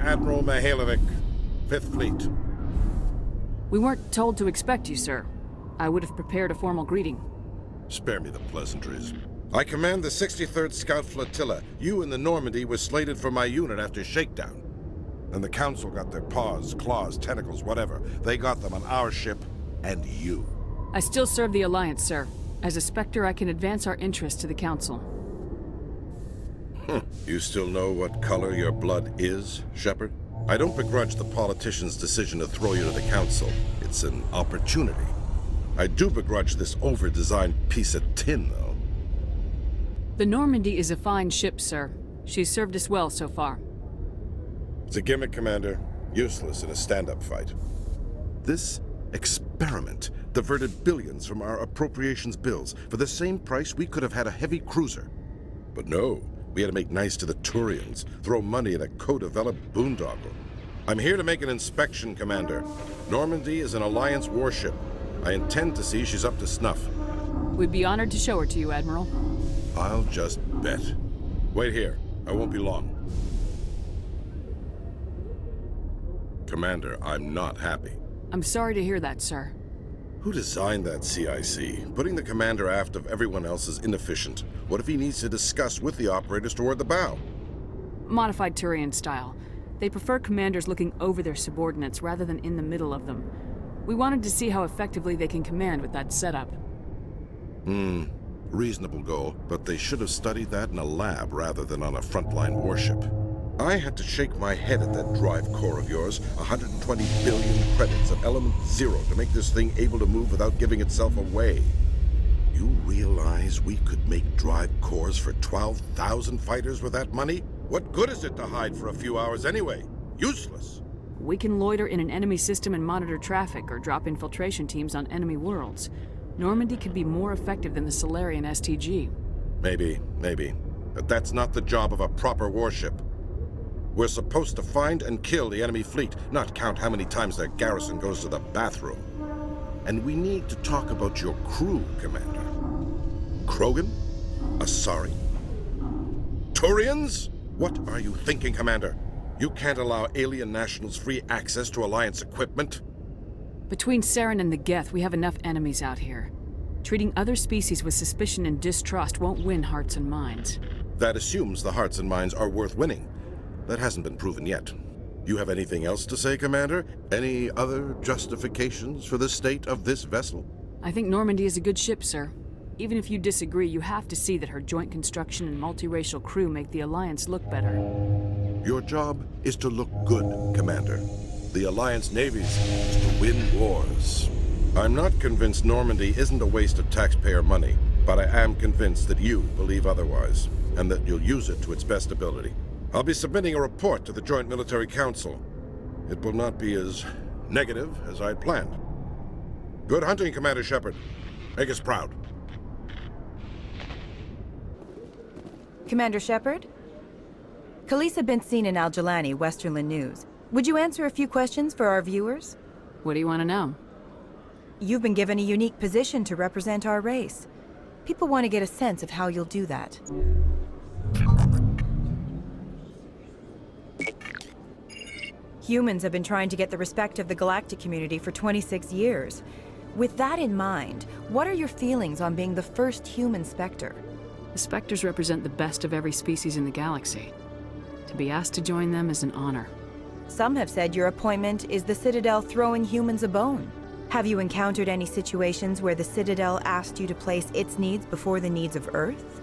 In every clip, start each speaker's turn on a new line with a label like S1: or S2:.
S1: Admiral Mihailovic, Fifth Fleet.
S2: We weren't told to expect you, sir. I would have prepared a formal greeting.
S1: Spare me the pleasantries. I command the 63rd Scout Flotilla. You and the Normandy were slated for my unit after shakedown. And the Council got their paws, claws, tentacles, whatever. They got them on our ship, and you.
S2: I still serve the Alliance, sir. As a Spectre, I can advance our interests to the Council.
S1: You still know what color your blood is, Shepard? I don't begrudge the politician's decision to throw you to the Council. It's an opportunity. I do begrudge this over-designed piece of tin, though.
S2: The Normandy is a fine ship, sir. She's served us well so far.
S1: It's a gimmick, Commander. Useless in a stand-up fight. This experiment diverted billions from our appropriations bills. For the same price, we could have had a heavy cruiser. But no, we had to make nice to the Turians, throw money at a co-developed boondoggle. I'm here to make an inspection, Commander. Normandy is an Alliance warship. I intend to see she's up to snuff.
S2: We'd be honored to show her to you, Admiral.
S1: I'll just bet. Wait here. I won't be long. Commander, I'm not happy.
S2: I'm sorry to hear that, sir.
S1: Who designed that CIC? Putting the commander aft of everyone else is inefficient. What if he needs to discuss with the operators toward the bow?
S2: Modified Turian style. They prefer commanders looking over their subordinates rather than in the middle of them. We wanted to see how effectively they can command with that setup.
S1: Reasonable goal, but they should have studied that in a lab rather than on a frontline warship. I had to shake my head at that drive core of yours. 120 billion credits of element 0 to make this thing able to move without giving itself away. You realize we could make drive cores for 12,000 fighters with that money? What good is it to hide for a few hours anyway? Useless.
S2: We can loiter in an enemy system and monitor traffic or drop infiltration teams on enemy worlds. Normandy could be more effective than the Solarian STG.
S1: Maybe. But that's not the job of a proper warship. We're supposed to find and kill the enemy fleet, not count how many times their garrison goes to the bathroom. And we need to talk about your crew, Commander. Krogan? Asari? Turians? What are you thinking, Commander? You can't allow alien nationals free access to Alliance equipment?
S2: Between Saren and the Geth, we have enough enemies out here. Treating other species with suspicion and distrust won't win hearts and minds.
S1: That assumes the hearts and minds are worth winning. That hasn't been proven yet. You have anything else to say, Commander? Any other justifications for the state of this vessel?
S2: I think Normandy is a good ship, sir. Even if you disagree, you have to see that her joint construction and multiracial crew make the Alliance look better.
S1: Your job is to look good, Commander. The Alliance navies is to win wars. I'm not convinced Normandy isn't a waste of taxpayer money, but I am convinced that you believe otherwise, and that you'll use it to its best ability. I'll be submitting a report to the Joint Military Council. It will not be as negative as I'd planned. Good hunting, Commander Shepard. Make us proud.
S3: Commander Shepard? Khaleesa been seen in Al-Jalani, Westerland News. Would you answer a few questions for our viewers?
S2: What do you want to know?
S3: You've been given a unique position to represent our race. People want to get a sense of how you'll do that. Humans have been trying to get the respect of the galactic community for 26 years. With that in mind, what are your feelings on being the first human Spectre?
S2: The Spectres represent the best of every species in the galaxy. To be asked to join them is an honor.
S3: Some have said your appointment is the Citadel throwing humans a bone. Have you encountered any situations where the Citadel asked you to place its needs before the needs of Earth?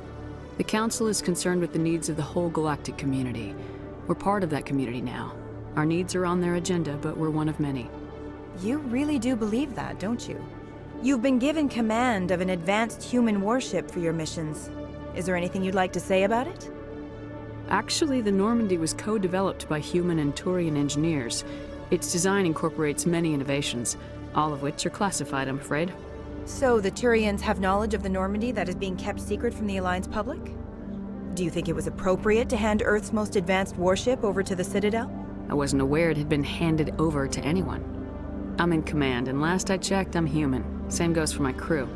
S2: The Council is concerned with the needs of the whole galactic community. We're part of that community now. Our needs are on their agenda, but we're one of many.
S3: You really do believe that, don't you? You've been given command of an advanced human warship for your missions. Is there anything you'd like to say about it?
S2: Actually, the Normandy was co-developed by human and Turian engineers. Its design incorporates many innovations, all of which are classified, I'm afraid.
S3: So the Turians have knowledge of the Normandy that is being kept secret from the Alliance public? Do you think it was appropriate to hand Earth's most advanced warship over to the Citadel?
S2: I wasn't aware it had been handed over to anyone. I'm in command, and last I checked, I'm human. Same goes for my crew.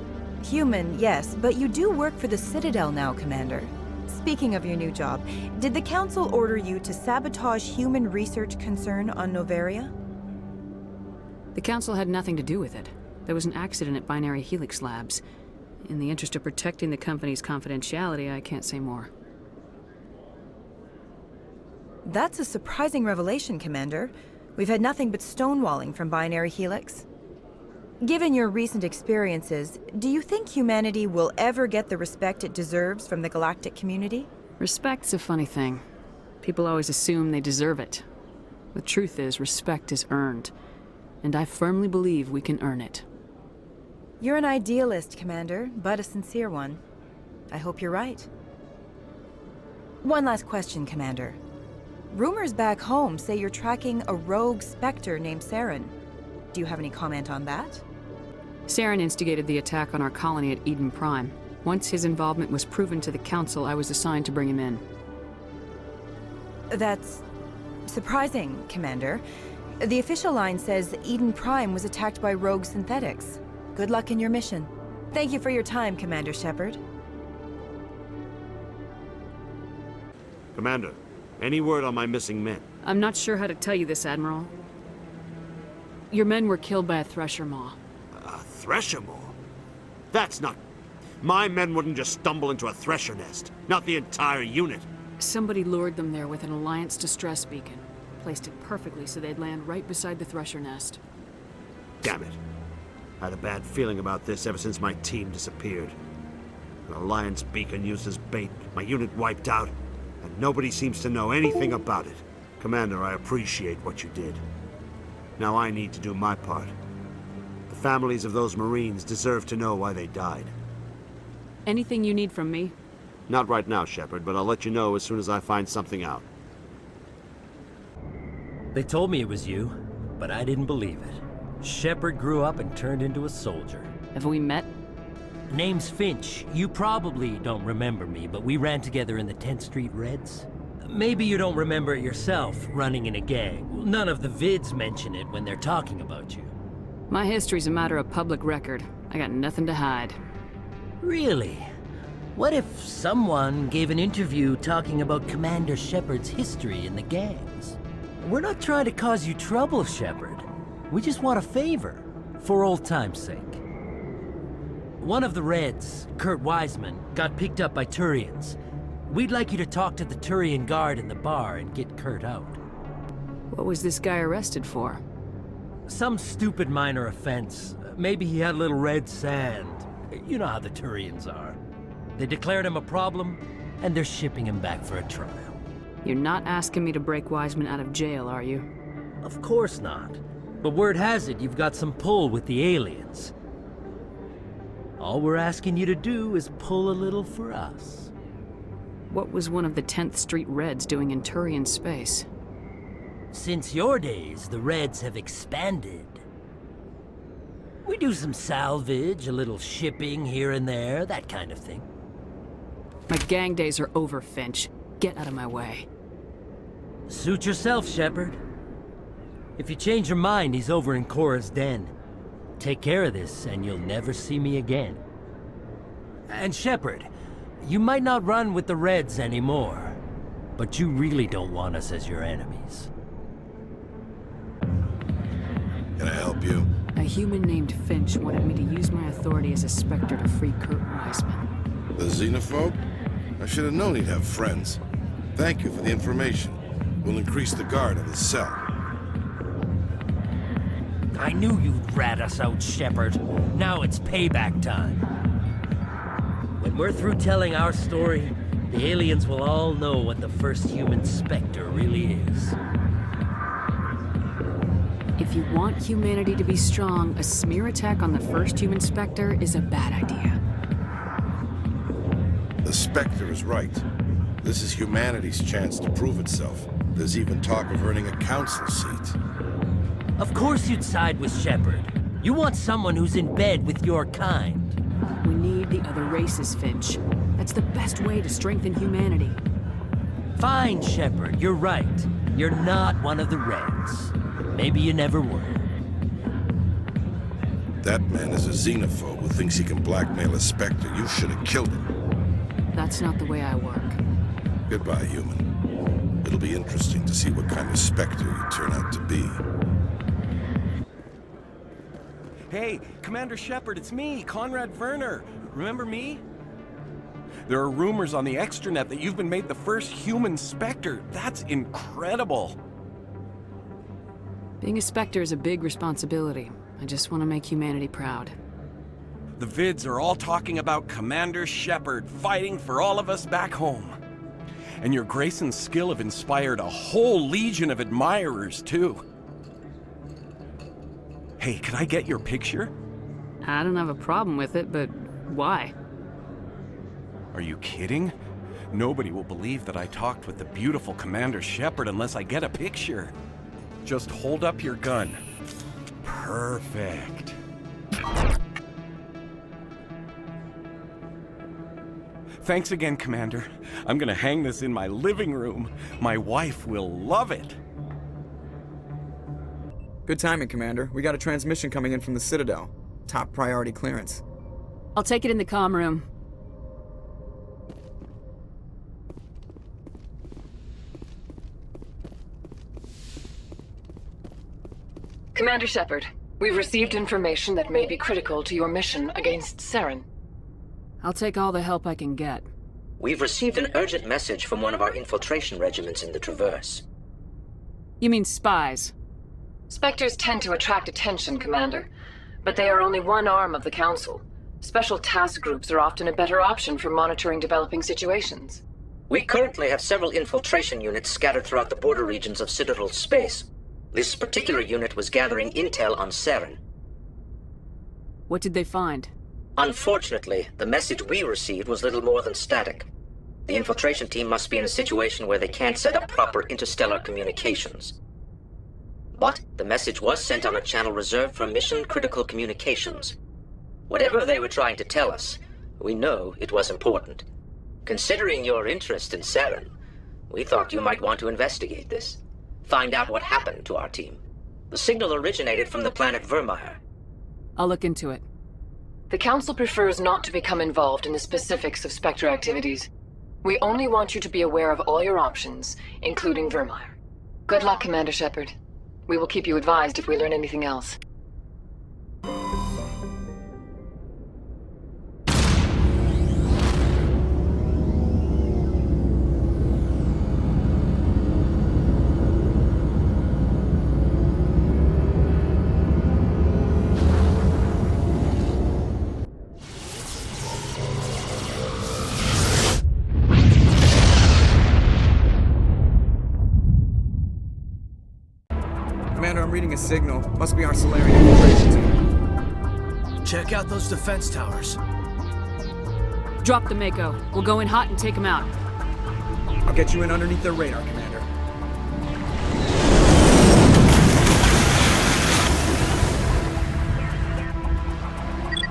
S3: Human, yes, but you do work for the Citadel now, Commander. Speaking of your new job, did the Council order you to sabotage human research concern on Noveria?
S2: The Council had nothing to do with it. There was an accident at Binary Helix Labs. In the interest of protecting the company's confidentiality, I can't say more.
S3: That's a surprising revelation, Commander. We've had nothing but stonewalling from Binary Helix. Given your recent experiences, do you think humanity will ever get the respect it deserves from the galactic community?
S2: Respect's a funny thing. People always assume they deserve it. The truth is, respect is earned. And I firmly believe we can earn it.
S3: You're an idealist, Commander, but a sincere one. I hope you're right. One last question, Commander. Rumors back home say you're tracking a rogue Spectre named Saren. Do you have any comment on that?
S2: Saren instigated the attack on our colony at Eden Prime. Once his involvement was proven to the Council, I was assigned to bring him in.
S3: That's surprising, Commander. The official line says Eden Prime was attacked by rogue synthetics. Good luck in your mission. Thank you for your time, Commander Shepard.
S4: Commander, any word on my missing men?
S2: I'm not sure how to tell you this, Admiral. Your men were killed by a Thresher Maw.
S4: A Thresher Maw? That's not... My men wouldn't just stumble into a Thresher nest. Not the entire unit.
S2: Somebody lured them there with an Alliance distress beacon. Placed it perfectly so they'd land right beside the Thresher nest.
S4: Damn it. I had a bad feeling about this ever since my team disappeared. An Alliance beacon used as bait, my unit wiped out, and nobody seems to know anything about it. Commander, I appreciate what you did. Now I need to do my part. The families of those Marines deserve to know why they died.
S2: Anything you need from me?
S4: Not right now, Shepard, but I'll let you know as soon as I find something out.
S5: They told me it was you, but I didn't believe it. Shepard grew up and turned into a soldier.
S2: Have we met?
S5: Name's Finch. You probably don't remember me, but we ran together in the 10th Street Reds. Maybe you don't remember it yourself, running in a gang. None of the vids mention it when they're talking about you.
S2: My history's a matter of public record. I got nothing to hide.
S5: Really? What if someone gave an interview talking about Commander Shepard's history in the gangs? We're not trying to cause you trouble, Shepard. We just want a favor, for old time's sake. One of the Reds, Kurt Wiseman, got picked up by Turians. We'd like you to talk to the Turian guard in the bar and get Kurt out.
S2: What was this guy arrested for?
S5: Some stupid minor offense. Maybe he had a little red sand. You know how the Turians are. They declared him a problem, and they're shipping him back for a trial.
S2: You're not asking me to break Wiseman out of jail, are you?
S5: Of course not. But word has it you've got some pull with the aliens. All we're asking you to do is pull a little for us.
S2: What was one of the 10th Street Reds doing in Turian space?
S5: Since your days, the Reds have expanded. We do some salvage, a little shipping here and there, that kind of thing.
S2: My gang days are over, Finch. Get out of my way.
S5: Suit yourself, Shepard. If you change your mind, he's over in Cora's den. Take care of this, and you'll never see me again. And Shepard, you might not run with the Reds anymore, but you really don't want us as your enemies.
S1: Can I help you?
S2: A human named Finch wanted me to use my authority as a Spectre to free Kurt Wiseman.
S1: The xenophobe? I should have known he'd have friends. Thank you for the information. We'll increase the guard at his cell.
S5: I knew you'd rat us out, Shepard. Now it's payback time. When we're through telling our story, the aliens will all know what the first human Spectre really is.
S2: If you want humanity to be strong, a smear attack on the first human Spectre is a bad idea.
S1: The Spectre is right. This is humanity's chance to prove itself. There's even talk of earning a council seat.
S5: Of course you'd side with Shepard. You want someone who's in bed with your kind.
S2: We need the other races, Finch. That's the best way to strengthen humanity.
S5: Fine, Shepard, you're right. You're not one of the Reds. Maybe you never were.
S1: That man is a xenophobe who thinks he can blackmail a Spectre. You should have killed him.
S2: That's not the way I work.
S1: Goodbye, human. It'll be interesting to see what kind of specter you turn out to be.
S6: Hey, Commander Shepard, it's me, Conrad Werner. Remember me? There are rumors on the extranet that you've been made the first human Spectre. That's incredible.
S2: Being a Spectre is a big responsibility. I just want to make humanity proud.
S6: The vids are all talking about Commander Shepard fighting for all of us back home. And your grace and skill have inspired a whole legion of admirers, too. Hey, could I get your picture?
S2: I don't have a problem with it, but why?
S6: Are you kidding? Nobody will believe that I talked with the beautiful Commander Shepard unless I get a picture. Just hold up your gun. Perfect. Thanks again, Commander. I'm gonna hang this in my living room. My wife will love it.
S7: Good timing, Commander. We got a transmission coming in from the Citadel. Top priority clearance.
S2: I'll take it in the comm room.
S8: Commander Shepard, we've received information that may be critical to your mission against Saren.
S2: I'll take all the help I can get.
S9: We've received an urgent message from one of our infiltration regiments in the Traverse.
S2: You mean spies?
S8: Spectres tend to attract attention, Commander, but they are only one arm of the Council. Special task groups are often a better option for monitoring developing situations.
S9: We currently have several infiltration units scattered throughout the border regions of Citadel space. This particular unit was gathering intel on Saren.
S2: What did they find?
S9: Unfortunately, the message we received was little more than static. The infiltration team must be in a situation where they can't set up proper interstellar communications. But the message was sent on a channel reserved for mission-critical communications. Whatever they were trying to tell us, we know it was important. Considering your interest in Saren, we thought you might want to investigate this. Find out what happened to our team. The signal originated from the planet Virmire.
S2: I'll look into it.
S8: The Council prefers not to become involved in the specifics of Spectre activities. We only want you to be aware of all your options, including Virmire. Good luck, Commander Shepard. We will keep you advised if we learn anything else.
S7: Commander, I'm reading a signal. Must be our Solarian infiltration team.
S10: Check out those defense towers.
S2: Drop the Mako. We'll go in hot and take them out.
S7: I'll get you in underneath their radar, Commander.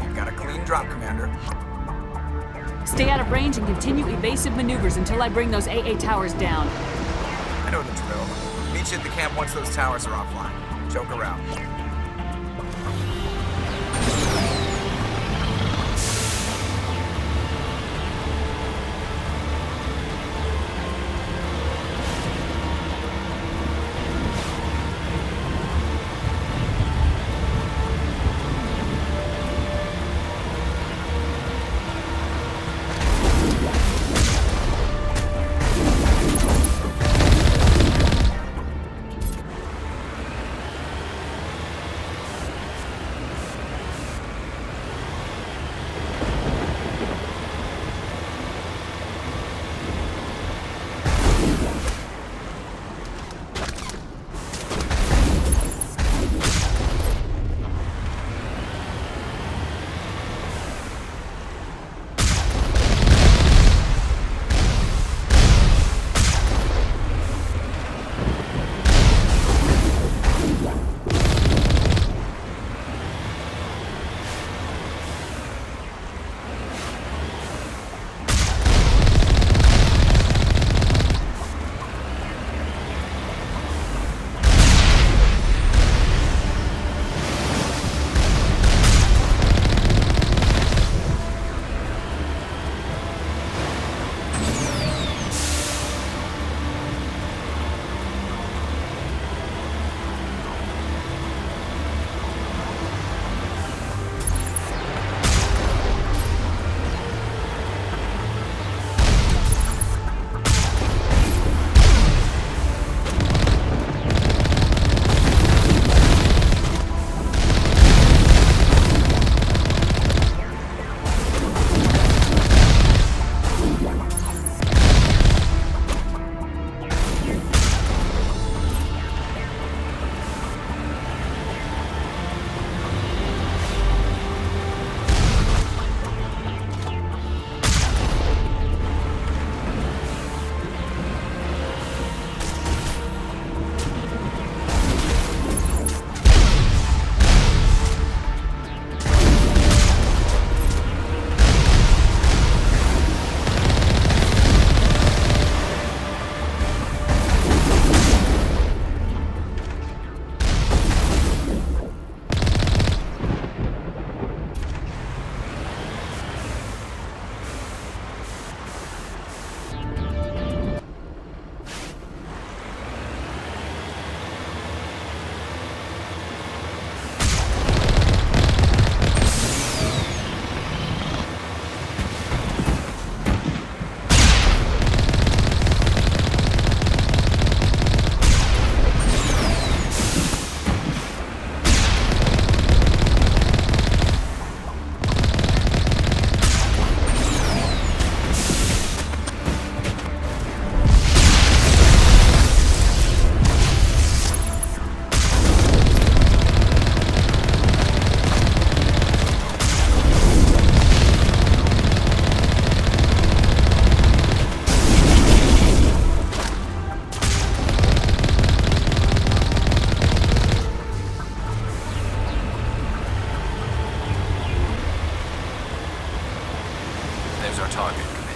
S7: You've got a clean drop, Commander.
S2: Stay out of range and continue evasive maneuvers until I bring those AA towers down.
S7: I know the drill. Meet you at the camp once those towers are offline. Joke around. Who's our target, Commander?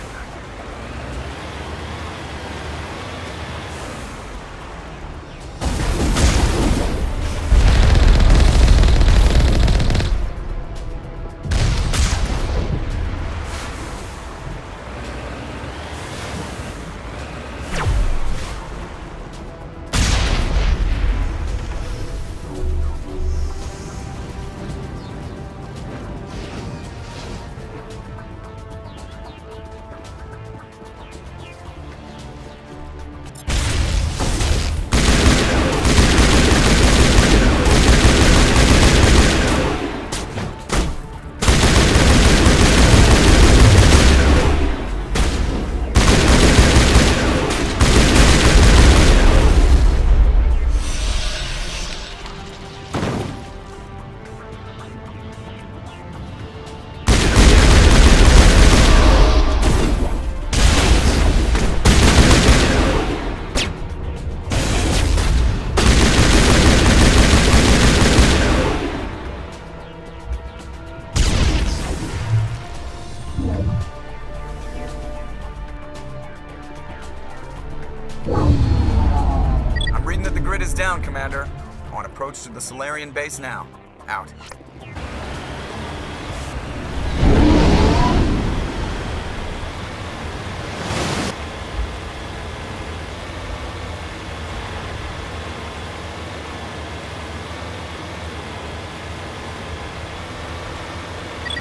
S7: I'm reading that the grid is down, Commander. On approach to the Solarian base now. Out.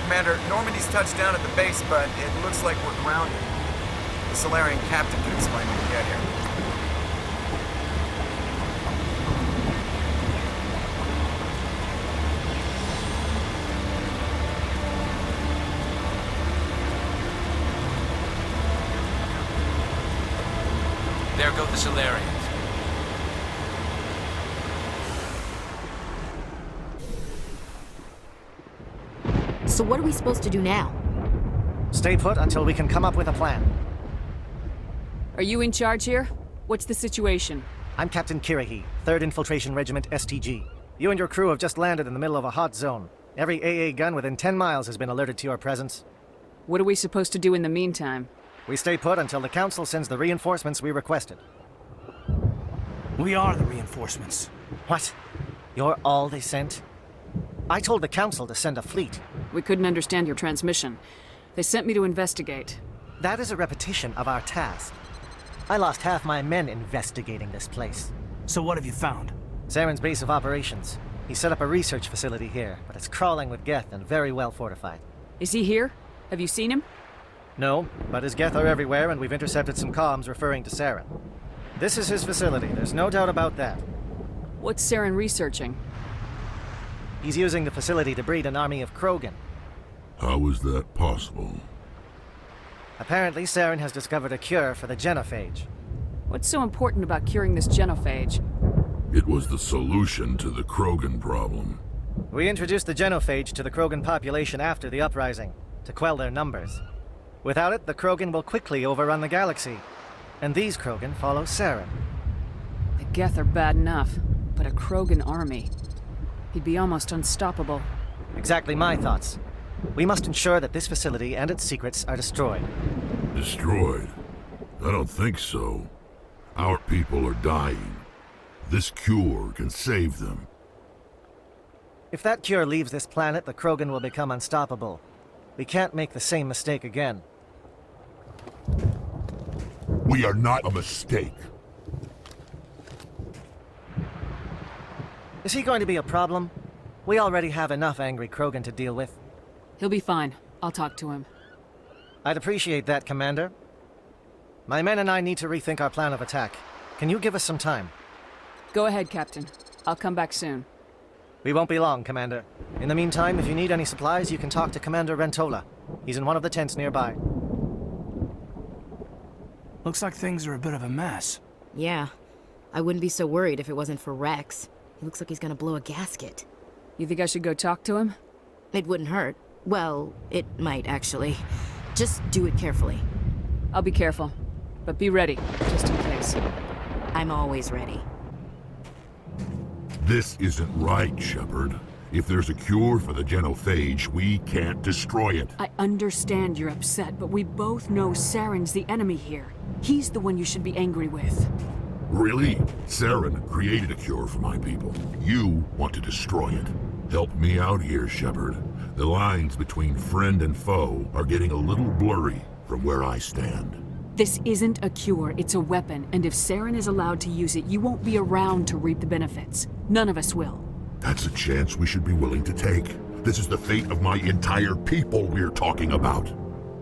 S7: Commander, Normandy's touched down at the base, but it looks like we're grounded. The Solarian captain can explain when we get here.
S10: There go the Solarians.
S11: So what are we supposed to do now?
S12: Stay put until we can come up with a plan.
S2: Are you in charge here? What's the situation?
S12: I'm Captain Kirahi, 3rd Infiltration Regiment STG. You and your crew have just landed in the middle of a hot zone. Every AA gun within 10 miles has been alerted to your presence.
S2: What are we supposed to do in the meantime?
S12: We stay put until the Council sends the reinforcements we requested.
S10: We are the reinforcements.
S12: What? You're all they sent? I told the Council to send a fleet.
S2: We couldn't understand your transmission. They sent me to investigate.
S12: That is a repetition of our task. I lost half my men investigating this place.
S10: So what have you found?
S12: Saren's base of operations. He set up a research facility here, but it's crawling with Geth and very well fortified.
S2: Is he here? Have you seen him?
S12: No, but his Geth are everywhere and we've intercepted some comms referring to Saren. This is his facility, there's no doubt about that.
S2: What's Saren researching?
S12: He's using the facility to breed an army of Krogan.
S13: How is that possible?
S12: Apparently, Saren has discovered a cure for the genophage.
S2: What's so important about curing this genophage?
S13: It was the solution to the Krogan problem.
S12: We introduced the genophage to the Krogan population after the uprising, to quell their numbers. Without it, the Krogan will quickly overrun the galaxy. And these Krogan follow Saren.
S2: The Geth are bad enough, but a Krogan army. He'd be almost unstoppable.
S12: Exactly my thoughts. We must ensure that this facility and its secrets are destroyed.
S13: Destroyed? I don't think so. Our people are dying. This cure can save them.
S12: If that cure leaves this planet, the Krogan will become unstoppable. We can't make the same mistake again.
S13: We are not a mistake.
S12: Is he going to be a problem? We already have enough angry Krogan to deal with.
S2: He'll be fine. I'll talk to him.
S12: I'd appreciate that, Commander. My men and I need to rethink our plan of attack. Can you give us some time?
S2: Go ahead, Captain. I'll come back soon.
S12: We won't be long, Commander. In the meantime, if you need any supplies, you can talk to Commander Rentola. He's in one of the tents nearby.
S10: Looks like things are a bit of a mess.
S11: Yeah. I wouldn't be so worried if it wasn't for Rex. He looks like he's gonna blow a gasket.
S2: You think I should go talk to him?
S11: It wouldn't hurt. Well, it might, actually. Just do it carefully.
S2: I'll be careful. But be ready, just in case.
S11: I'm always ready.
S13: This isn't right, Shepard. If there's a cure for the genophage, we can't destroy it.
S2: I understand you're upset, but we both know Saren's the enemy here. He's the one you should be angry with.
S13: Really? Saren created a cure for my people. You want to destroy it. Help me out here, Shepard. The lines between friend and foe are getting a little blurry from where I stand.
S2: This isn't a cure, it's a weapon, and if Saren is allowed to use it, you won't be around to reap the benefits. None of us will.
S13: That's a chance we should be willing to take. This is the fate of my entire people we're talking about.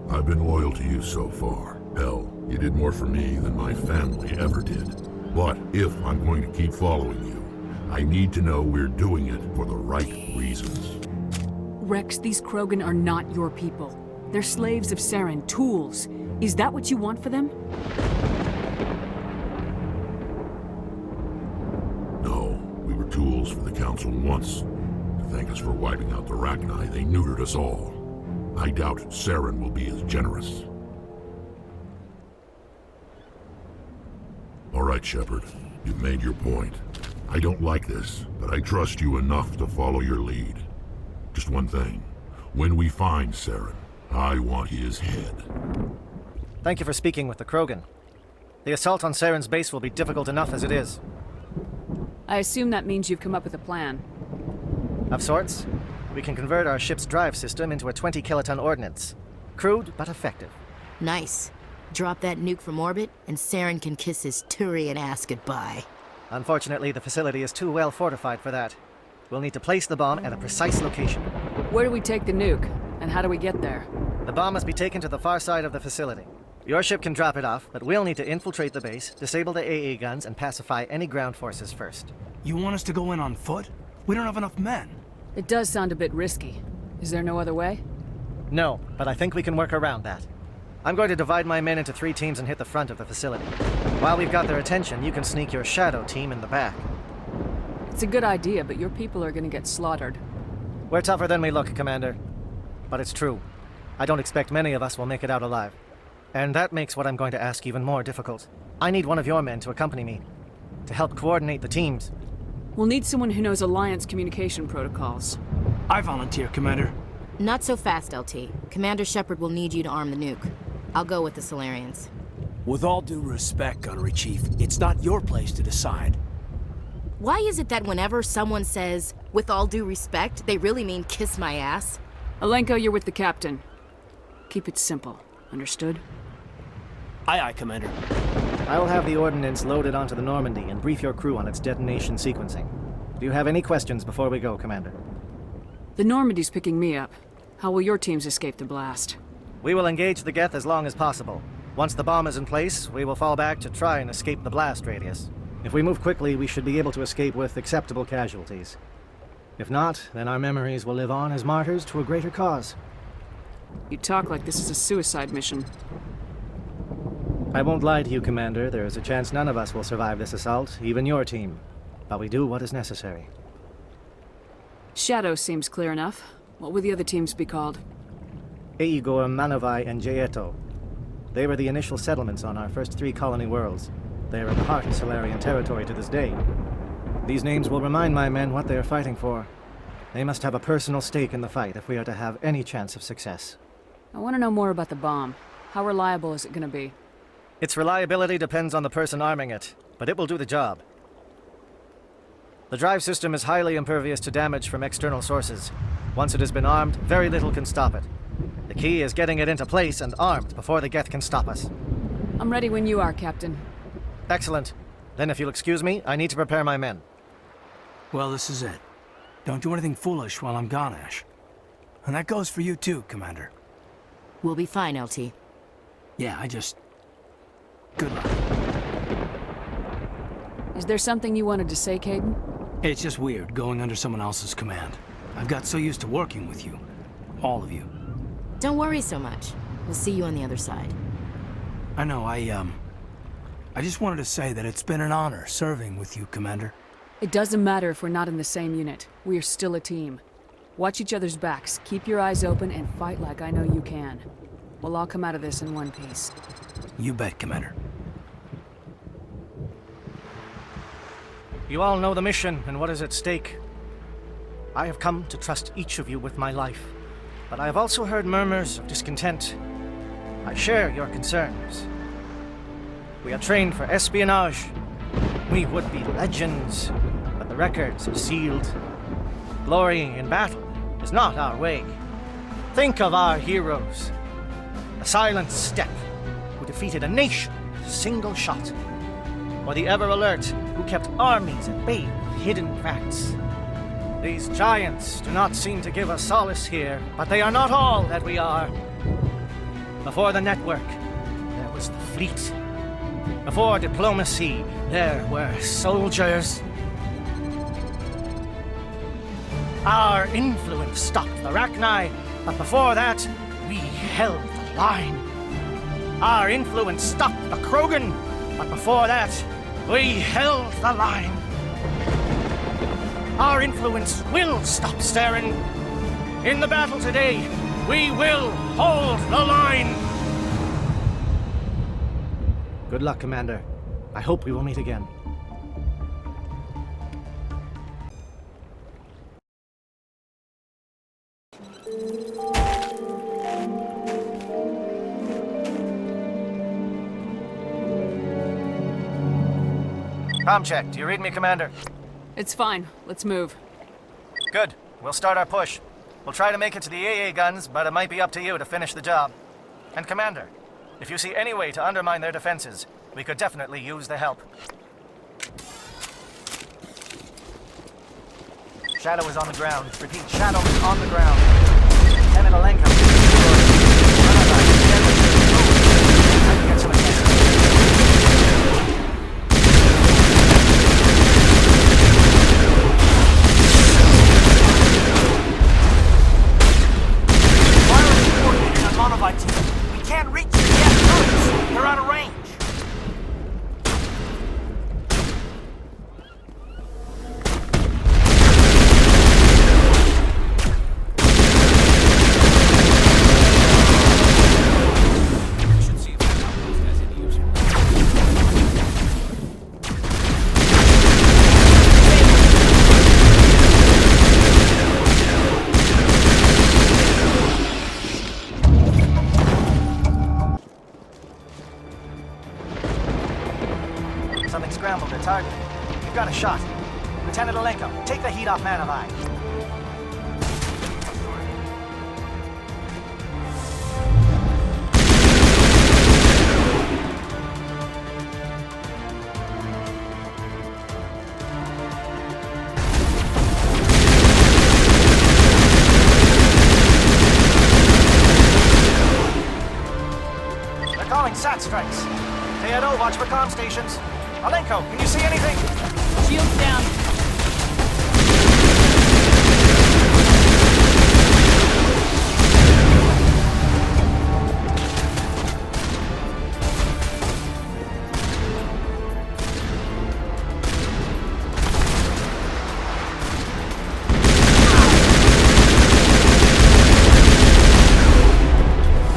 S13: I've been loyal to you so far. Hell, you did more for me than my family ever did. But if I'm going to keep following you, I need to know we're doing it for the right reasons.
S2: Rex, these Krogan are not your people. They're slaves of Saren, tools. Is that what you want for them?
S13: No, we were tools for the Council once. To thank us for wiping out the Rachni, they neutered us all. I doubt Saren will be as generous. All right, Shepard. You've made your point. I don't like this, but I trust you enough to follow your lead. Just one thing. When we find Saren, I want his head.
S12: Thank you for speaking with the Krogan. The assault on Saren's base will be difficult enough as it is.
S2: I assume that means you've come up with a plan.
S12: Of sorts. We can convert our ship's drive system into a 20-kiloton ordnance. Crude, but effective.
S11: Nice. Drop that nuke from orbit, and Saren can kiss his Turian ass goodbye.
S12: Unfortunately, the facility is too well fortified for that. We'll need to place the bomb at a precise location.
S2: Where do we take the nuke? And how do we get there?
S12: The bomb must be taken to the far side of the facility. Your ship can drop it off, but we'll need to infiltrate the base, disable the AA guns, and pacify any ground forces first.
S10: You want us to go in on foot? We don't have enough men.
S2: It does sound a bit risky. Is there no other way?
S12: No, but I think we can work around that. I'm going to divide my men into 3 teams and hit the front of the facility. While we've got their attention, you can sneak your shadow team in the back.
S2: It's a good idea, but your people are gonna get slaughtered.
S12: We're tougher than we look, Commander. But it's true. I don't expect many of us will make it out alive. And that makes what I'm going to ask even more difficult. I need one of your men to accompany me, to help coordinate the teams.
S2: We'll need someone who knows Alliance communication protocols.
S10: I volunteer, Commander.
S11: Not so fast, LT. Commander Shepard will need you to arm the nuke. I'll go with the Solarians.
S10: With all due respect, Gunnery Chief, it's not your place to decide.
S11: Why is it that whenever someone says, with all due respect, they really mean kiss my ass?
S2: Alenko, you're with the captain. Keep it simple. Understood?
S10: Aye, aye, Commander.
S12: I'll have the ordnance loaded onto the Normandy and brief your crew on its detonation sequencing. Do you have any questions before we go, Commander?
S2: The Normandy's picking me up. How will your teams escape the blast?
S12: We will engage the Geth as long as possible. Once the bomb is in place, we will fall back to try and escape the blast radius. If we move quickly, we should be able to escape with acceptable casualties. If not, then our memories will live on as martyrs to a greater cause.
S2: You talk like this is a suicide mission.
S12: I won't lie to you, Commander. There is a chance none of us will survive this assault, even your team. But we do what is necessary.
S2: Shadow seems clear enough. What would the other teams be called?
S12: Igor, Manovai, and Jaeto. They were the initial settlements on our first 3 colony worlds. They are at the heart of Solarian territory to this day. These names will remind my men what they are fighting for. They must have a personal stake in the fight if we are to have any chance of success.
S2: I want to know more about the bomb. How reliable is it going to be?
S12: Its reliability depends on the person arming it, but it will do the job. The drive system is highly impervious to damage from external sources. Once it has been armed, very little can stop it. The key is getting it into place and armed before the Geth can stop us.
S2: I'm ready when you are, Captain.
S12: Excellent. Then if you'll excuse me, I need to prepare my men.
S10: Well, this is it. Don't do anything foolish while I'm gone, Ash. And that goes for you too, Commander.
S11: We'll be fine, LT.
S10: Yeah, good luck.
S2: Is there something you wanted to say, Caden?
S10: It's just weird going under someone else's command. I've got so used to working with you. All of you.
S11: Don't worry so much. We'll see you on the other side.
S10: I know, I just wanted to say that it's been an honor serving with you, Commander.
S2: It doesn't matter if we're not in the same unit. We are still a team. Watch each other's backs, keep your eyes open, and fight like I know you can. We'll all come out of this in one piece.
S10: You bet, Commander.
S12: You all know the mission and what is at stake. I have come to trust each of you with my life, but I have also heard murmurs of discontent. I share your concerns. We are trained for espionage. We would be legends, but the records are sealed. Glorying in battle is not our way. Think of our heroes. The silent step who defeated a nation with a single shot. Or the ever-alert who kept armies at bay with hidden facts. These giants do not seem to give us solace here, but they are not all that we are. Before the network, there was the fleet. Before diplomacy, there were soldiers. Our influence stopped the Rachni, but before that, we held the line. Our influence stopped the Krogan, but before that, we held the line. Our influence will stop Saren. In the battle today, we will hold the line. Good luck, Commander. I hope we will meet again. Comm check. Do you read me, Commander?
S2: It's fine. Let's move.
S12: Good. We'll start our push. We'll try to make it to the AA guns, but it might be up to you to finish the job. And Commander, if you see any way to undermine their defenses, we could definitely use the help. Shadow is on the ground. Repeat, Shadow is on the ground. Lieutenant Alenka. I can get some attention.
S14: We can't reach the gas turrets. They're out of range. Should see if that outpost has any use.
S12: Something scrambled their target. You've got a shot. Lieutenant Alenka, take the heat off Manavai. They're calling SAT strikes. KNO, watch for comm stations. Alenko, can you see anything?
S2: Shields down.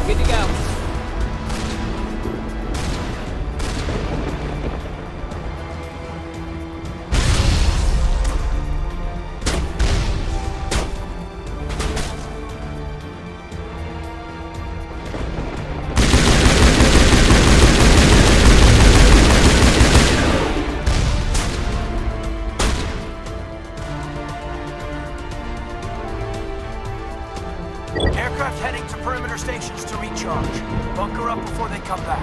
S2: Good to go.
S14: Aircraft heading to perimeter stations to recharge. Bunker up before they come back.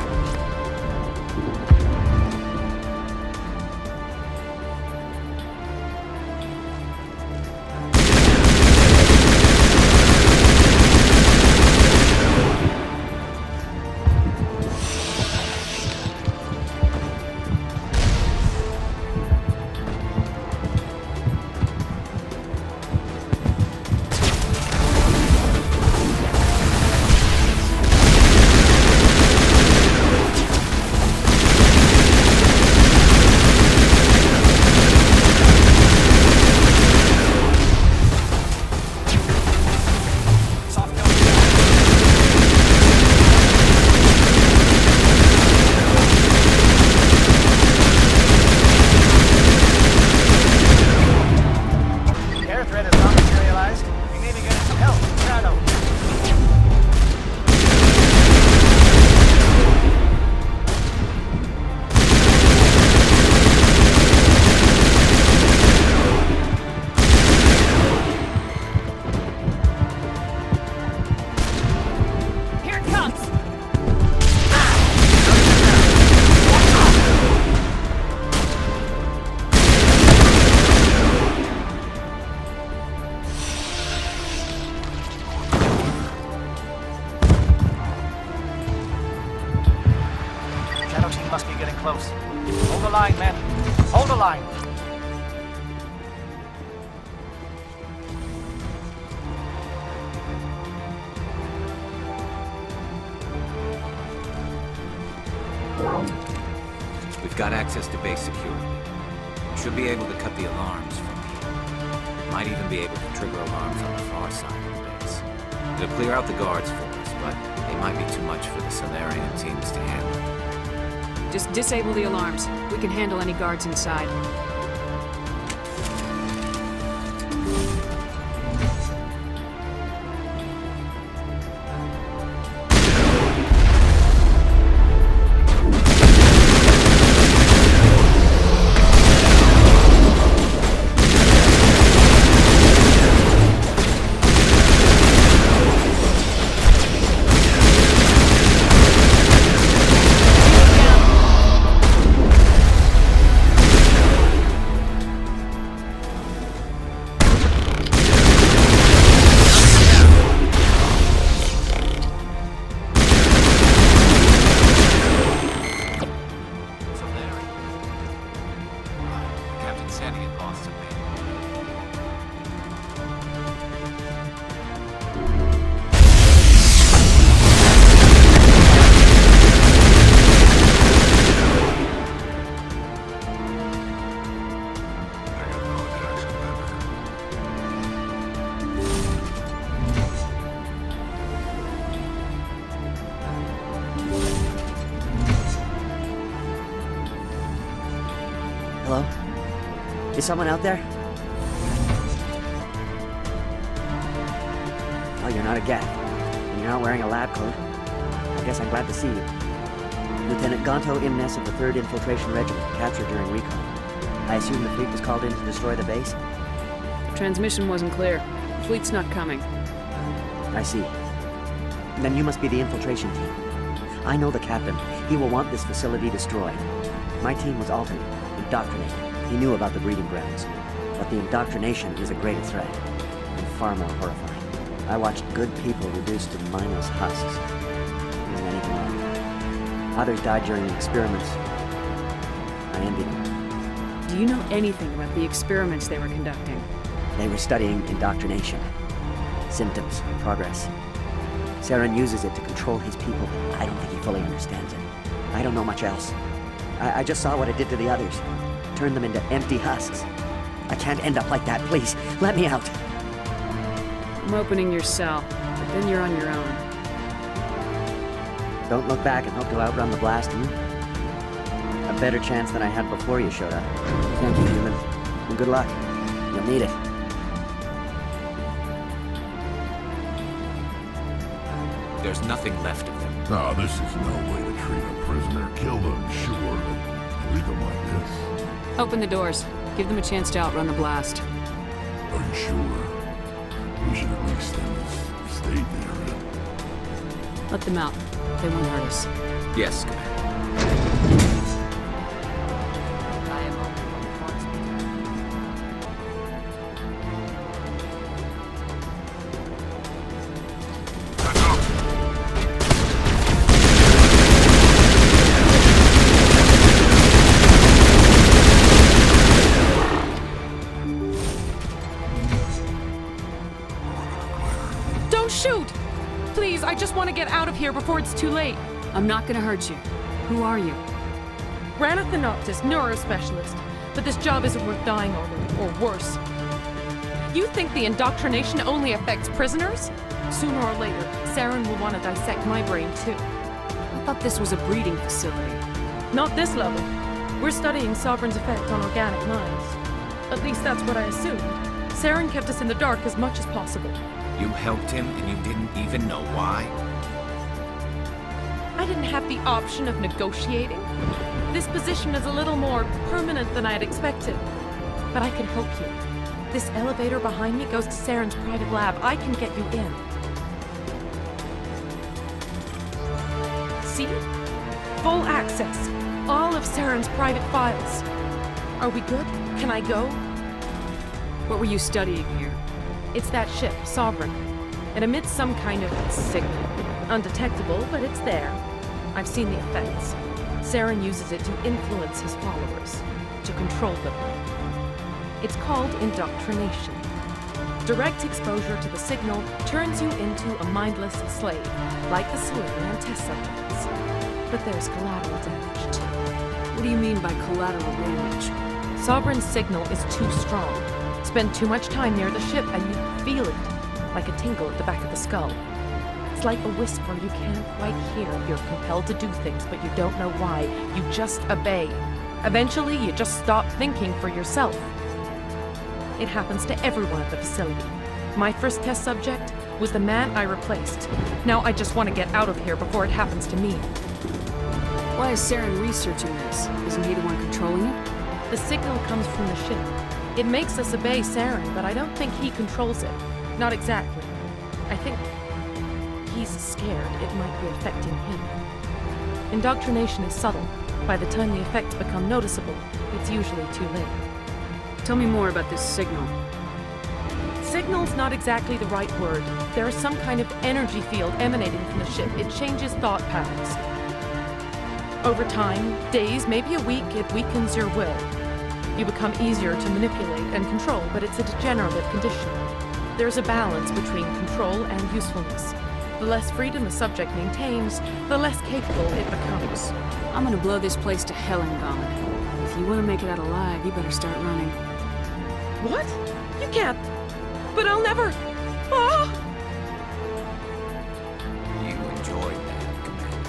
S12: Shadow team must be getting close. Hold the line, men. Hold the line.
S15: We've got access to base security. We should be able to cut the alarms from here. Might even be able to trigger alarms on the far side of the base. It'll clear out the guards for us, but they might be too much for the Solarian teams to handle.
S2: Just disable the alarms. We can handle any guards inside.
S16: Hello? Is someone out there? Oh, you're not a Gaff. And you're not wearing a lab coat. I guess I'm glad to see you. Lieutenant Gonto Imnes of the 3rd Infiltration Regiment, captured during recon. I assume the fleet was called in to destroy the base?
S2: The transmission wasn't clear. The fleet's not coming.
S16: I see. Then you must be the infiltration team. I know the captain. He will want this facility destroyed. My team was altered, indoctrinated. He knew about the breeding grounds. But the indoctrination is a greater threat, and far more horrifying. I watched good people reduced to mindless husks. Isn't anything wrong. Others died during the experiments. I envy them.
S2: Do you know anything about the experiments they were conducting?
S16: They were studying indoctrination. Symptoms, progress. Saren uses it to control his people, but I don't think he fully understands it. I don't know much else. I just saw what it did to the others. Turned them into empty husks. I can't end up like that, please. Let me out.
S2: I'm opening your cell, but then you're on your own.
S16: Don't look back and hope to outrun the blast, A better chance than I had before you showed up. Thank you, human. And good luck. You'll need it.
S15: There's nothing left of them.
S13: No, this is no way to treat a prisoner. Kill them, sure, but leave them like this.
S2: Open the doors. Give them a chance to outrun the blast.
S13: Are you sure? We should at least have stayed there.
S2: Let them out. They won't hurt us.
S15: Yes, Commander.
S17: I just want to get out of here before it's too late.
S2: I'm not gonna hurt you. Who are you?
S17: Ranathanoptis, neurospecialist. But this job isn't worth dying over, or worse. You think the indoctrination only affects prisoners? Sooner or later, Saren will want to dissect my brain too.
S2: I thought this was a breeding facility.
S17: Not this level. We're studying Sovereign's effect on organic minds. At least that's what I assumed. Saren kept us in the dark as much as possible.
S15: You helped him and you didn't even know why?
S17: I didn't have the option of negotiating. This position is a little more permanent than I had expected. But I can help you. This elevator behind me goes to Saren's private lab. I can get you in. See? Full access. All of Saren's private files. Are we good? Can I go?
S2: What were you studying here?
S17: It's that ship, Sovereign. It emits some kind of signal. Undetectable, but it's there. I've seen the effects. Saren uses it to influence his followers, to control them. It's called indoctrination. Direct exposure to the signal turns you into a mindless slave, like the Solarian test subjects. But there's collateral damage, too.
S2: What do you mean by collateral damage?
S17: Sovereign's signal is too strong. Spend too much time near the ship and you feel it, like a tingle at the back of the skull. It's like a whisper you can't quite hear. You're compelled to do things, but you don't know why. You just obey. Eventually, you just stop thinking for yourself. It happens to everyone at the facility. My first test subject was the man I replaced. Now I just want to get out of here before it happens to me.
S2: Why is Saren researching this? Isn't he the one controlling it?
S17: The signal comes from the ship. It makes us obey Saren, but I don't think he controls it. Not exactly. I think he's scared it might be affecting him. Indoctrination is subtle. By the time the effects become noticeable, it's usually too late.
S2: Tell me more about this signal.
S17: Signal's not exactly the right word. There is some kind of energy field emanating from the ship. It changes thought patterns. Over time, days, maybe a week, it weakens your will. You become easier to manipulate and control, but it's a degenerative condition. There's a balance between control and usefulness. The less freedom a subject maintains, the less capable it becomes.
S2: I'm gonna blow this place to hell and gone. If you want to make it out alive, you better start running.
S17: What? You can't. But I'll never. Ah!
S15: You enjoyed that, Commander.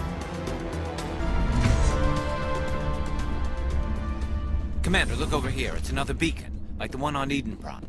S15: Commander, look over here. It's another beacon, like the one on Edenbron.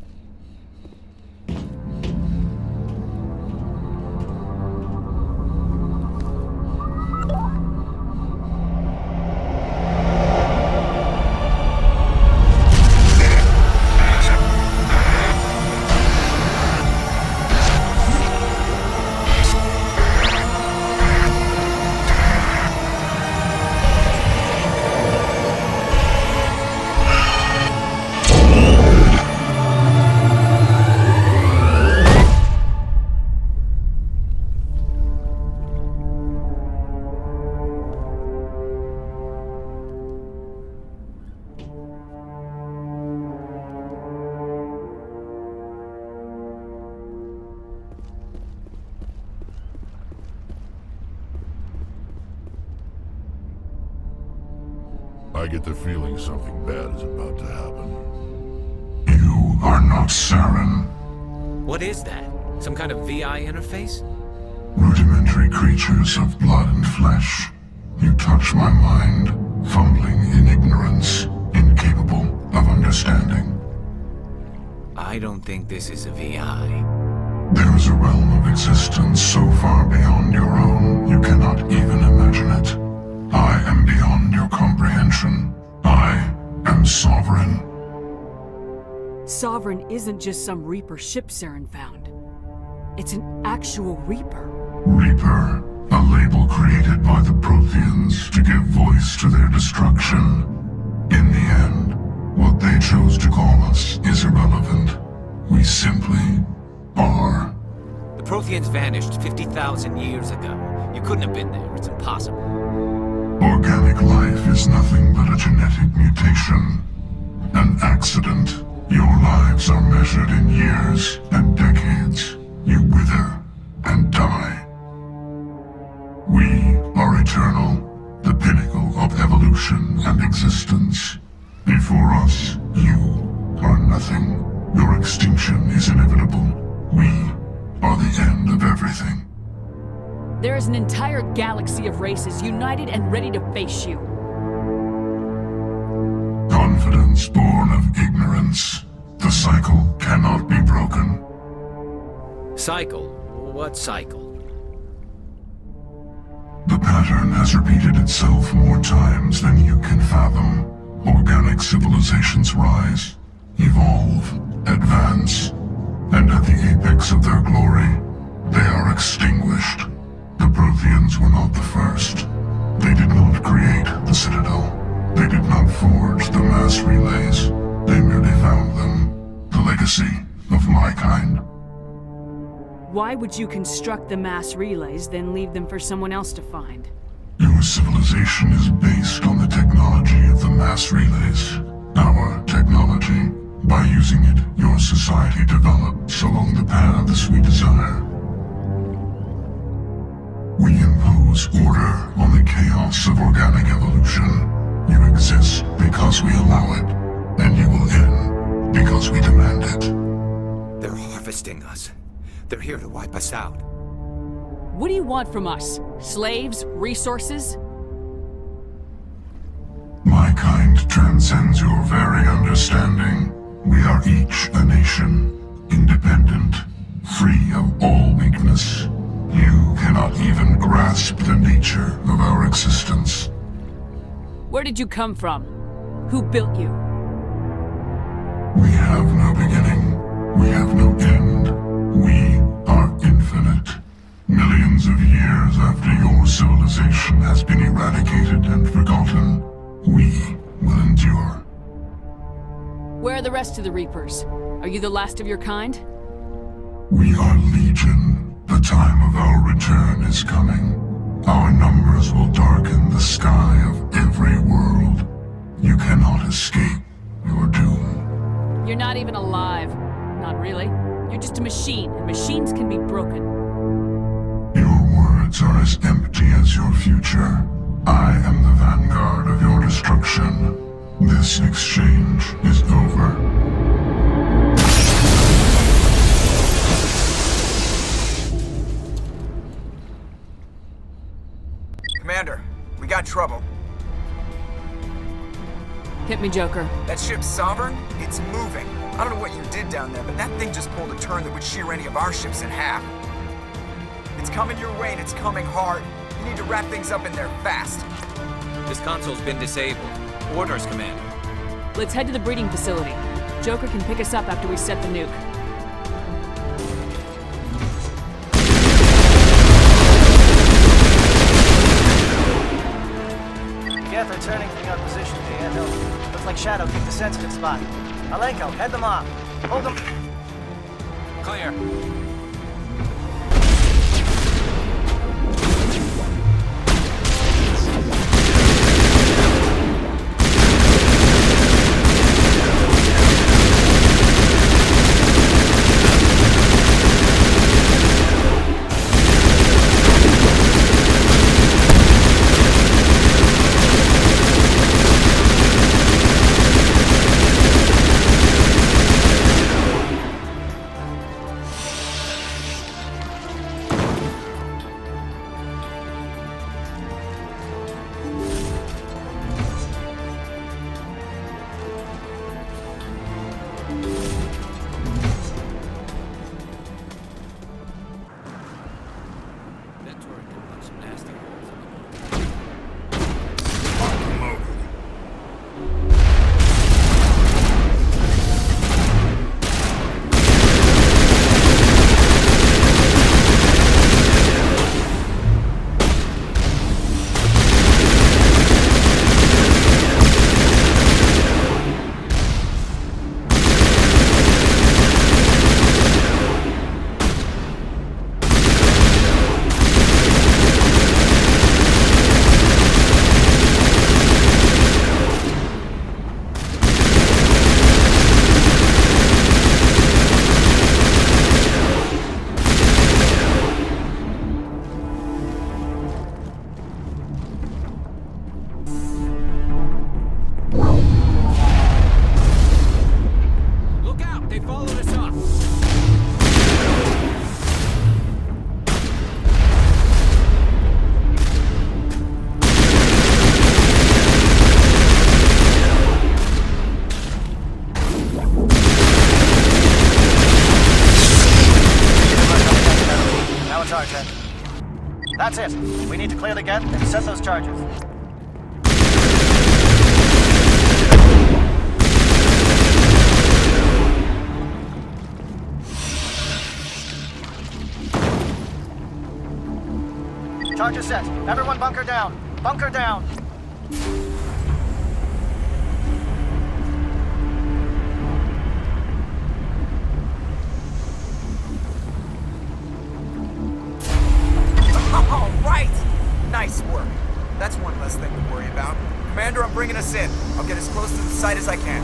S13: I get the feeling something bad is about to happen.
S18: You are not Saren.
S15: What is that? Some kind of VI interface?
S18: Rudimentary creatures of blood and flesh. You touch my mind, fumbling in ignorance, incapable of understanding.
S15: I don't think this is a VI.
S18: There is a realm of existence so far beyond your own, you cannot even imagine it. I am beyond your comprehension. I am Sovereign.
S2: Sovereign isn't just some Reaper ship Saren found. It's an actual Reaper.
S18: Reaper, a label created by the Protheans to give voice to their destruction. In the end, what they chose to call us is irrelevant. We simply are.
S15: The Protheans vanished 50,000 years ago. You couldn't have been there. It's impossible.
S18: Organic life is nothing but a genetic mutation. An accident. Your lives are measured in years and decades. You wither and die. We are eternal, the pinnacle of evolution and existence. Before us, you are nothing. Your extinction is inevitable. We are the end of everything.
S2: There is an entire galaxy of races united and ready to face you.
S18: Confidence born of ignorance. The cycle cannot be broken.
S15: Cycle? What cycle?
S18: The pattern has repeated itself more times than you can fathom. Organic civilizations rise, evolve, advance, and at the apex of their glory, they are extinguished. The Protheans were not the first. They did not create the Citadel. They did not forge the mass relays. They merely found them. The legacy of my kind.
S2: Why would you construct the mass relays, then leave them for someone else to find?
S18: Your civilization is based on the technology of the mass relays. Our technology. By using it, your society develops along the paths we desire. We impose order on the chaos of organic evolution. You exist because we allow it, and you will end because we demand it.
S15: They're harvesting us. They're here to wipe us out.
S2: What do you want from us? Slaves? Resources?
S18: My kind transcends your very understanding. We are each a nation, independent, free of all weakness. You cannot even grasp the nature of our existence.
S2: Where did you come from? Who built you?
S18: We have no beginning. We have no end. We are infinite. Millions of years after your civilization has been eradicated and forgotten, we will endure.
S2: Where are the rest of the Reapers? Are you the last of your kind?
S18: We are legion. The time of our return is coming. Our numbers will darken the sky of every world. You cannot escape your doom.
S2: You're not even alive. Not really. You're just a machine, and machines can be broken.
S18: Your words are as empty as your future. I am the vanguard of your destruction. This exchange is over.
S7: Commander, we got trouble.
S2: Hit me, Joker.
S7: That ship's Sovereign? It's moving. I don't know what you did down there, but that thing just pulled a turn that would shear any of our ships in half. It's coming your way, and it's coming hard. You need to wrap things up in there fast.
S15: This console's been disabled. Orders, Commander.
S2: Let's head to the breeding facility. Joker can pick us up after we set the nuke.
S12: Careful turning from your position, Jay. Looks like Shadow picked a sensitive spot. Alenko, head them off. Hold them.
S6: Clear.
S12: That's it. We need to clear the gap and set those charges. Charges set. Everyone bunker down. Bunker down.
S7: All right! Nice work. That's one less thing to worry about. Commander, I'm bringing us in. I'll get as close to the site as I can.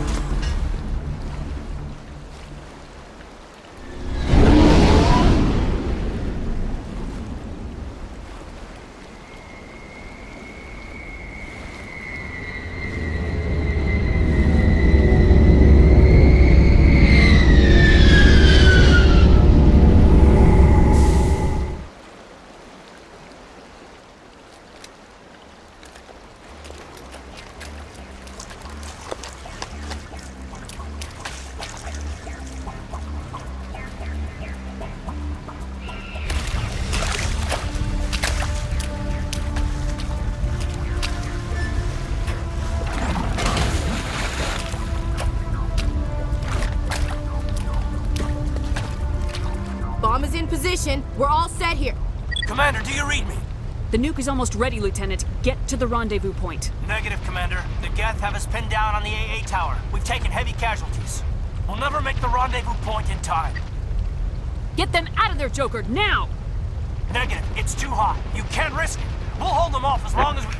S11: Bomb is in position. We're all set here.
S14: Commander, do you read me?
S2: The nuke is almost ready, Lieutenant. Get to the rendezvous point.
S14: Negative, Commander. The Geth have us pinned down on the AA tower. We've taken heavy casualties. We'll never make the rendezvous point in time.
S2: Get them out of there, Joker, now!
S14: Negative. It's too hot. You can't risk it. We'll hold them off as long as we...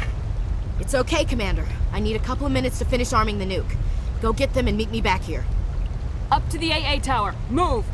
S11: It's okay, Commander. I need a couple of minutes to finish arming the nuke. Go get them and meet me back here.
S2: Up to the AA tower. Move!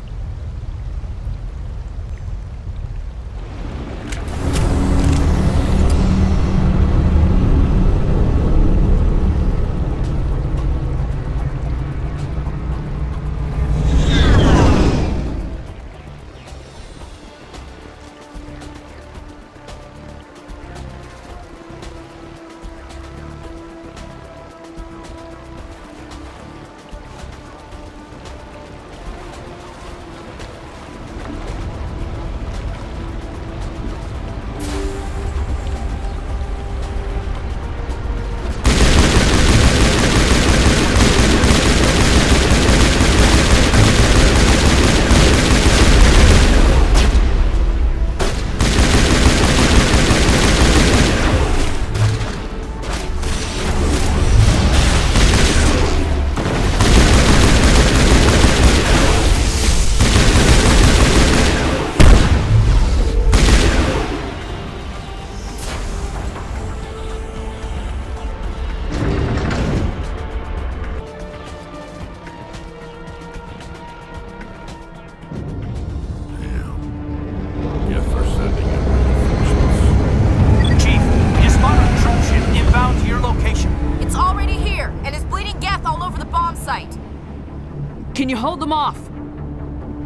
S2: Can you hold them off?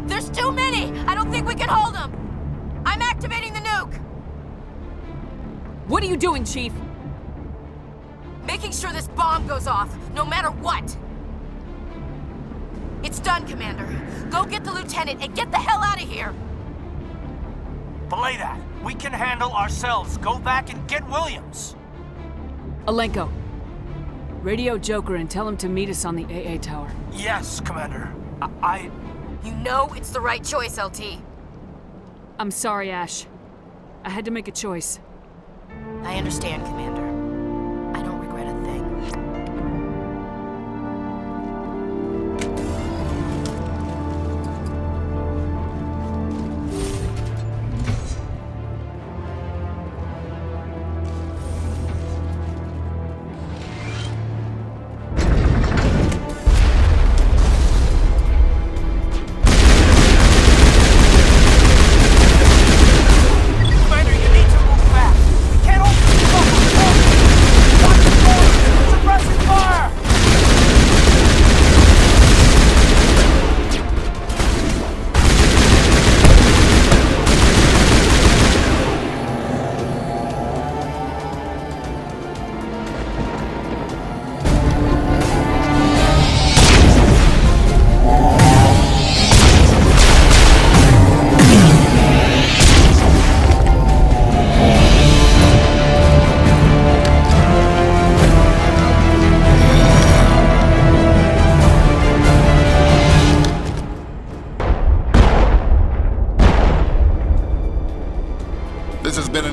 S11: There's too many! I don't think we can hold them! I'm activating the nuke!
S2: What are you doing, Chief?
S11: Making sure this bomb goes off, no matter what! It's done, Commander. Go get the Lieutenant and get the hell out of here!
S14: Belay that. We can handle ourselves. Go back and get Williams.
S2: Alenko. Radio Joker and tell him to meet us on the AA tower.
S14: Yes, Commander.
S11: You know it's the right choice, LT.
S2: I'm sorry, Ash. I had to make a choice.
S11: I understand, Commander. I don't regret a thing.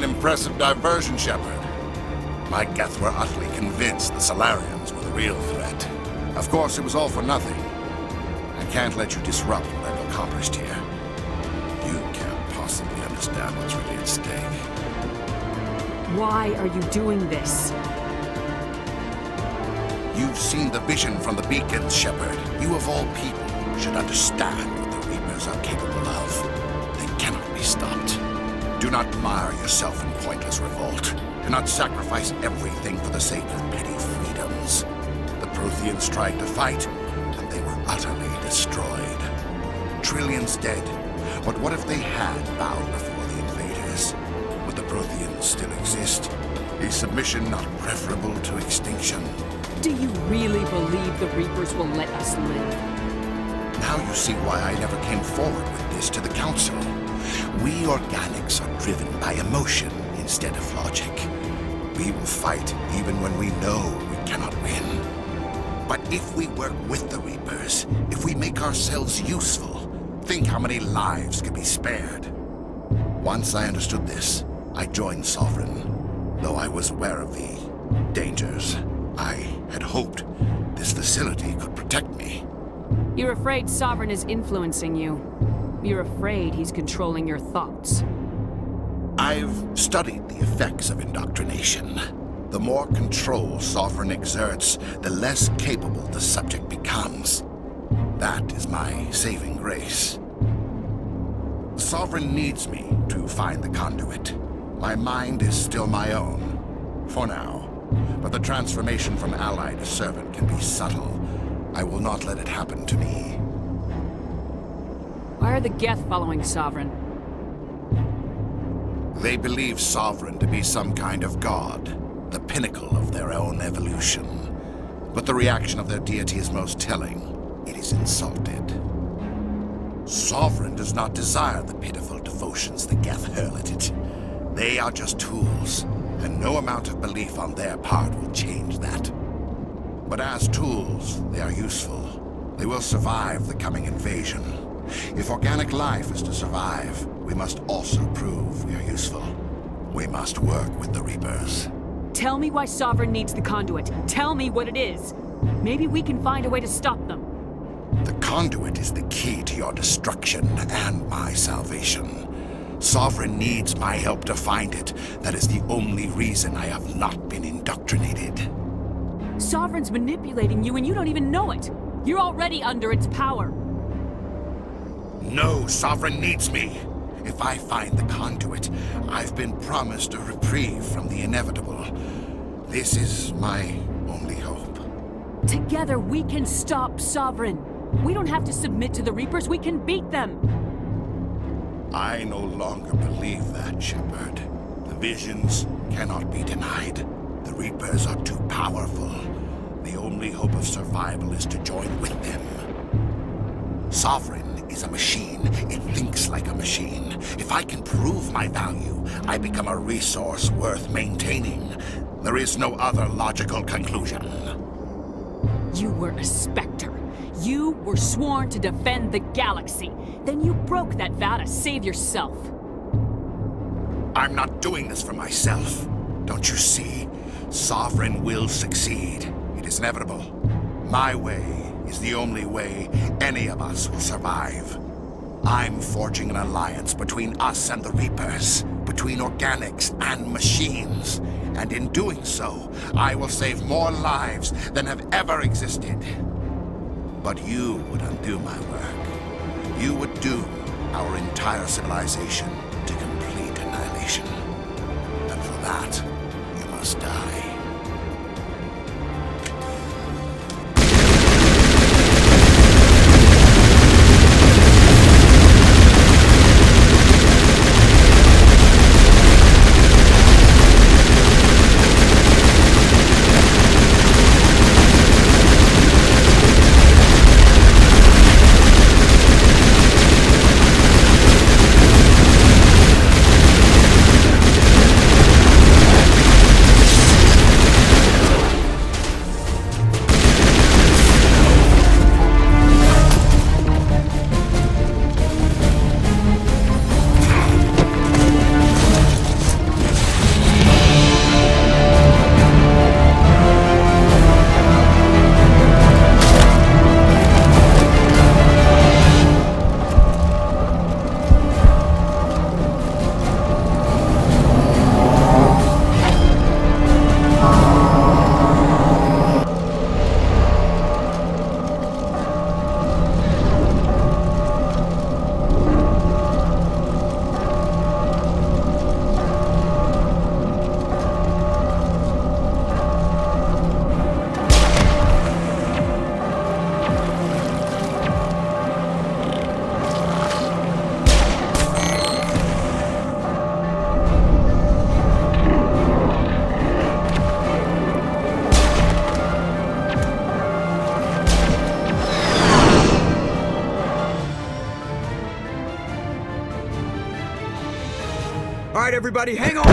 S13: Impressive diversion, Shepard. My Geth were utterly convinced the Solarians were the real threat. Of course, it was all for nothing. I can't let you disrupt what I've accomplished here. You can't possibly understand what's really at stake.
S2: Why are you doing this?
S19: You've seen the vision from the beacons, Shepard. You of all people should understand what the Reapers are capable of. They cannot be stopped. Do not mire yourself in pointless revolt. Do not sacrifice everything for the sake of petty freedoms. The Protheans tried to fight, and they were utterly destroyed. Trillions dead. But what if they had bowed before the invaders? Would the Protheans still exist? Is submission not preferable to extinction?
S2: Do you really believe the Reapers will let us live?
S19: Now you see why I never came forward with this to the Council. We organics are driven by emotion instead of logic. We will fight even when we know we cannot win. But if we work with the Reapers, if we make ourselves useful, think how many lives could be spared. Once I understood this, I joined Sovereign, though I was aware of the dangers. I had hoped this facility could protect me.
S2: You're afraid Sovereign is influencing you. You're afraid he's controlling your thoughts.
S19: I've studied the effects of indoctrination. The more control Sovereign exerts, the less capable the subject becomes. That is my saving grace. Sovereign needs me to find the conduit. My mind is still my own, for now. But the transformation from ally to servant can be subtle. I will not let it happen to me.
S2: Why are the Geth following Sovereign?
S19: They believe Sovereign to be some kind of god, the pinnacle of their own evolution. But the reaction of their deity is most telling. It is insulted. Sovereign does not desire the pitiful devotions the Geth hurl at it. They are just tools, and no amount of belief on their part will change that. But as tools, they are useful. They will survive the coming invasion. If organic life is to survive, we must also prove we are useful. We must work with the Reapers.
S2: Tell me why Sovereign needs the conduit. Tell me what it is. Maybe we can find a way to stop them.
S19: The conduit is the key to your destruction and my salvation. Sovereign needs my help to find it. That is the only reason I have not been indoctrinated.
S2: Sovereign's manipulating you and you don't even know it. You're already under its power.
S19: No, Sovereign needs me. If I find the conduit, I've been promised a reprieve from the inevitable. This is my only hope.
S2: Together we can stop Sovereign. We don't have to submit to the Reapers, we can beat them.
S19: I no longer believe that, Shepard. The visions cannot be denied. The Reapers are too powerful. The only hope of survival is to join with them. Sovereign is a machine. It thinks like a machine. If I can prove my value, I become a resource worth maintaining. There is no other logical conclusion.
S2: You were a Spectre. You were sworn to defend the galaxy. Then you broke that vow to save yourself.
S19: I'm not doing this for myself. Don't you see? Sovereign will succeed. It is inevitable. My way is the only way any of us will survive. I'm forging an alliance between us and the Reapers, between organics and machines. And in doing so, I will save more lives than have ever existed. But you would undo my work. You would doom our entire civilization to complete annihilation. And for that, you must die.
S7: right, everybody, hang on!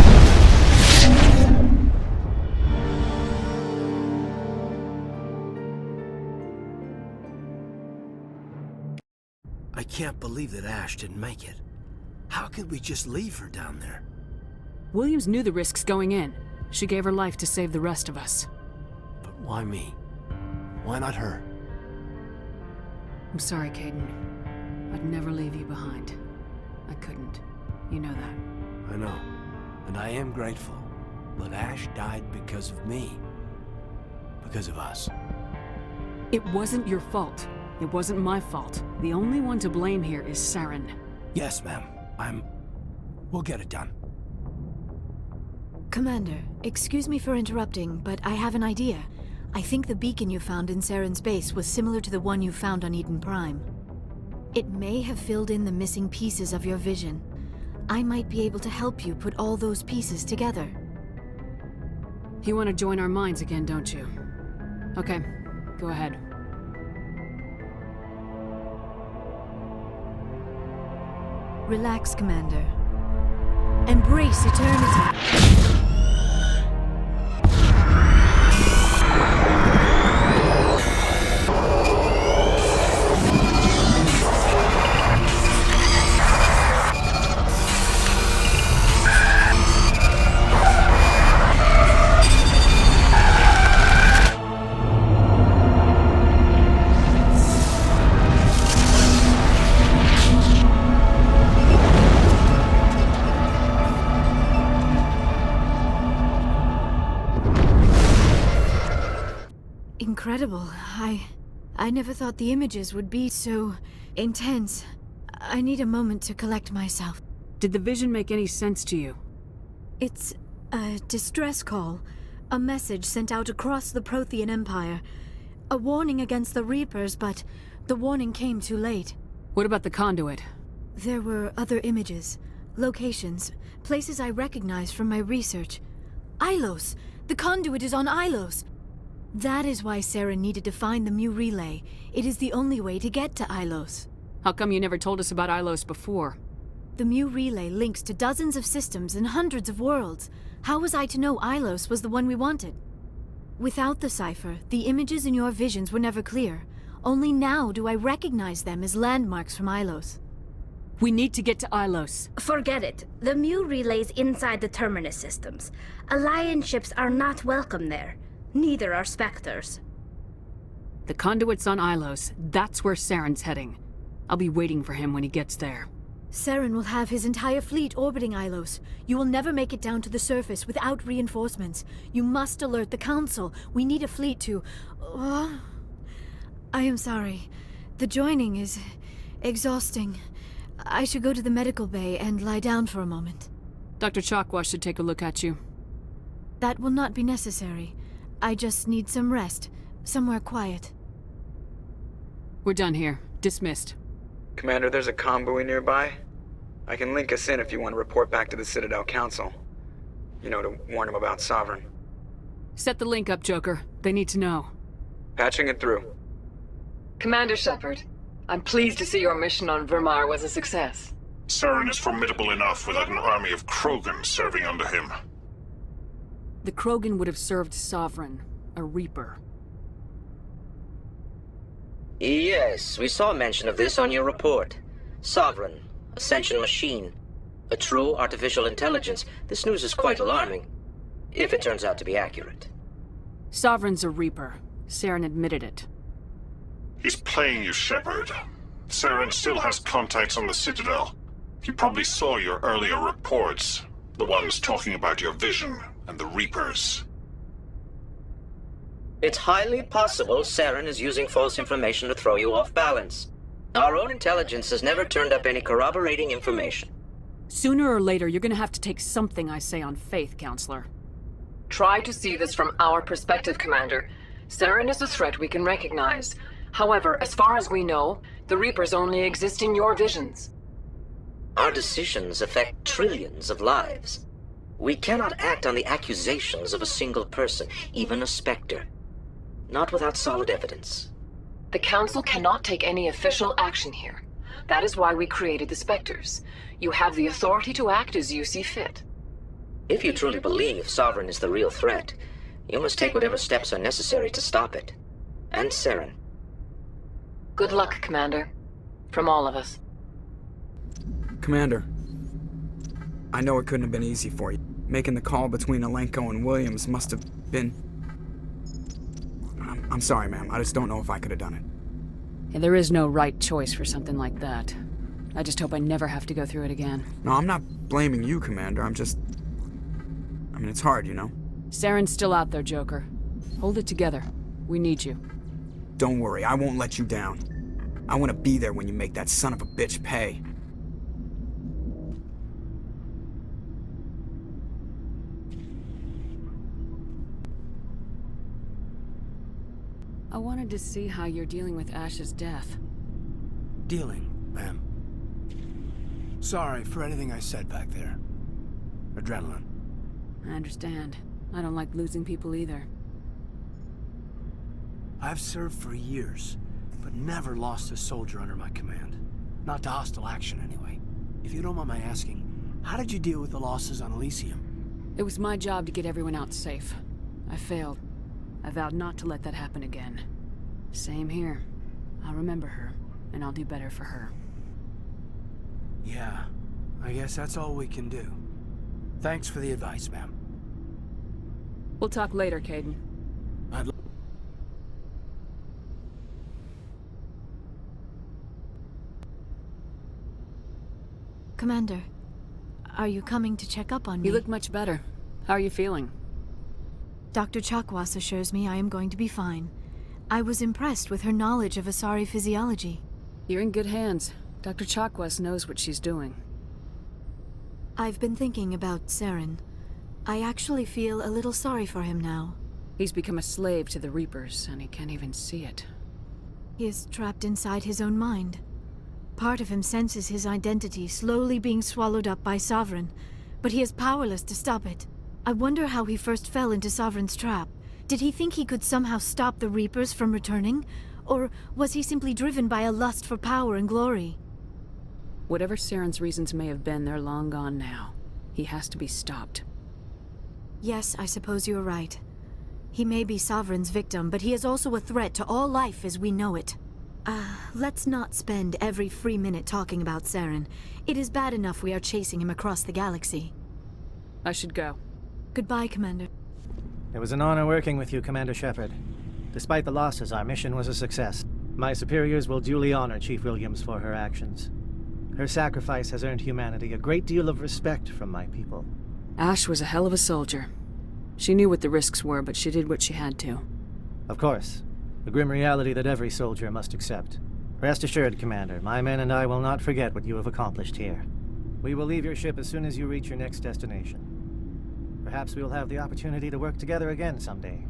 S10: I can't believe that Ash didn't make it. How could we just leave her down there?
S2: Williams knew the risks going in. She gave her life to save the rest of us.
S10: But why me? Why not her?
S2: I'm sorry, Caden. I'd never leave you behind. I couldn't. You know that.
S10: I know. And I am grateful. But Ash died because of me. Because of us.
S2: It wasn't your fault. It wasn't my fault. The only one to blame here is Saren.
S10: Yes, ma'am. We'll get it done.
S11: Commander, excuse me for interrupting, but I have an idea. I think the beacon you found in Saren's base was similar to the one you found on Eden Prime. It may have filled in the missing pieces of your vision. I might be able to help you put all those pieces together.
S2: You want to join our minds again, don't you? Okay, go ahead.
S11: Relax, Commander. Embrace eternity. Incredible. I never thought the images would be so intense. I need a moment to collect myself.
S2: Did the vision make any sense to you?
S11: It's a distress call. A message sent out across the Prothean Empire. A warning against the Reapers, but the warning came too late.
S2: What about the conduit?
S11: There were other images, locations, places I recognized from my research. Ilos! The conduit is on Ilos! That is why Saren needed to find the Mu Relay. It is the only way to get to Ilos.
S2: How come you never told us about Ilos before?
S11: The Mu Relay links to dozens of systems and hundreds of worlds. How was I to know Ilos was the one we wanted? Without the cipher, the images in your visions were never clear. Only now do I recognize them as landmarks from Ilos.
S2: We need to get to Ilos.
S20: Forget it. The Mu Relay's inside the Terminus systems. Alliance ships are not welcome there. Neither are Spectres.
S2: The conduit's on Ilos. That's where Saren's heading. I'll be waiting for him when he gets there.
S11: Saren will have his entire fleet orbiting Ilos. You will never make it down to the surface without reinforcements. You must alert the Council. We need a fleet to... I am sorry. The joining is exhausting. I should go to the medical bay and lie down for a moment.
S2: Dr. Chakwa should take a look at you.
S11: That will not be necessary. I just need some rest. Somewhere quiet.
S2: We're done here. Dismissed.
S7: Commander, there's a convoy nearby. I can link us in if you want to report back to the Citadel Council. You know, to warn them about Sovereign.
S2: Set the link up, Joker. They need to know.
S7: Patching it through.
S8: Commander Shepard, I'm pleased to see your mission on Virmire was a success.
S18: Saren is formidable enough without an army of Krogan serving under him.
S2: The Krogan would have served Sovereign, a Reaper.
S9: Yes, we saw mention of this on your report. Sovereign, Ascension machine, a true artificial intelligence. This news is quite alarming, if it turns out to be accurate.
S2: Sovereign's a Reaper. Saren admitted it.
S18: He's playing you, Shepard. Saren still has contacts on the Citadel. He probably saw your earlier reports, the ones talking about your vision and the Reapers.
S9: It's highly possible Saren is using false information to throw you off balance. Our own intelligence has never turned up any corroborating information.
S2: Sooner or later, you're gonna have to take something I say on faith, Counselor.
S8: Try to see this from our perspective, Commander. Saren is a threat we can recognize. However, as far as we know, the Reapers only exist in your visions.
S9: Our decisions affect trillions of lives. We cannot act on the accusations of a single person, even a Spectre. Not without solid evidence.
S8: The Council cannot take any official action here. That is why we created the Spectres. You have the authority to act as you see fit.
S9: If you truly believe Sovereign is the real threat, you must take whatever steps are necessary to stop it. And Saren.
S8: Good luck, Commander. From all of us.
S7: Commander, I know it couldn't have been easy for you. Making the call between Alenko and Williams must have been... I'm sorry, ma'am. I just don't know if I could have done it.
S2: Yeah, there is no right choice for something like that. I just hope I never have to go through it again.
S7: No, I'm not blaming you, Commander. I mean, it's hard, you know?
S2: Saren's still out there, Joker. Hold it together. We need you.
S7: Don't worry, I won't let you down. I want to be there when you make that son of a bitch pay.
S2: I wanted to see how you're dealing with Ash's death.
S10: Dealing, ma'am. Sorry for anything I said back there. Adrenaline.
S2: I understand. I don't like losing people either.
S10: I've served for years, but never lost a soldier under my command. Not to hostile action, anyway. If you don't mind my asking, how did you deal with the losses on Elysium?
S2: It was my job to get everyone out safe. I failed. I vowed not to let that happen again. Same here. I'll remember her, and I'll do better for her.
S10: Yeah, I guess that's all we can do. Thanks for the advice, ma'am.
S2: We'll talk later, Caden.
S11: Commander, are you coming to check up on me?
S2: You look much better. How are you feeling?
S11: Dr. Chakwas assures me I am going to be fine. I was impressed with her knowledge of Asari physiology.
S2: You're in good hands. Dr. Chakwas knows what she's doing.
S11: I've been thinking about Saren. I actually feel a little sorry for him now.
S2: He's become a slave to the Reapers, and he can't even see it.
S11: He is trapped inside his own mind. Part of him senses his identity slowly being swallowed up by Sovereign, but he is powerless to stop it. I wonder how he first fell into Sovereign's trap. Did he think he could somehow stop the Reapers from returning? Or was he simply driven by a lust for power and glory?
S2: Whatever Saren's reasons may have been, they're long gone now. He has to be stopped.
S11: Yes, I suppose you're right. He may be Sovereign's victim, but he is also a threat to all life as we know it. Let's not spend every free minute talking about Saren. It is bad enough we are chasing him across the galaxy.
S2: I should go.
S11: Goodbye, Commander.
S12: It was an honor working with you, Commander Shepard. Despite the losses, our mission was a success. My superiors will duly honor Chief Williams for her actions. Her sacrifice has earned humanity a great deal of respect from my people.
S2: Ash was a hell of a soldier. She knew what the risks were, but she did what she had to.
S12: Of course. The grim reality that every soldier must accept. Rest assured, Commander, my men and I will not forget what you have accomplished here. We will leave your ship as soon as you reach your next destination. Perhaps we will have the opportunity to work together again someday.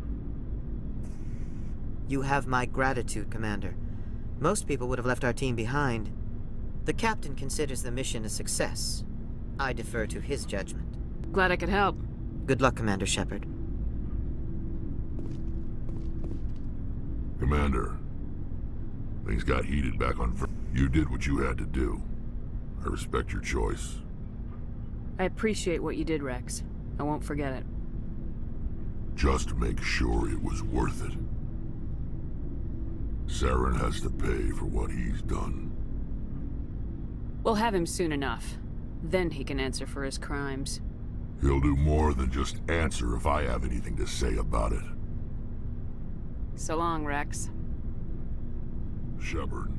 S21: You have my gratitude, Commander. Most people would have left our team behind. The captain considers the mission a success. I defer to his judgment.
S2: Glad I could help.
S21: Good luck, Commander Shepard.
S13: Commander, things got heated back on You did what you had to do. I respect your choice.
S2: I appreciate what you did, Rex. I won't forget it.
S13: Just make sure it was worth it. Saren has to pay for what he's done.
S2: We'll have him soon enough. Then he can answer for his crimes.
S13: He'll do more than just answer if I have anything to say about it.
S2: So long, Rex.
S13: Shepard.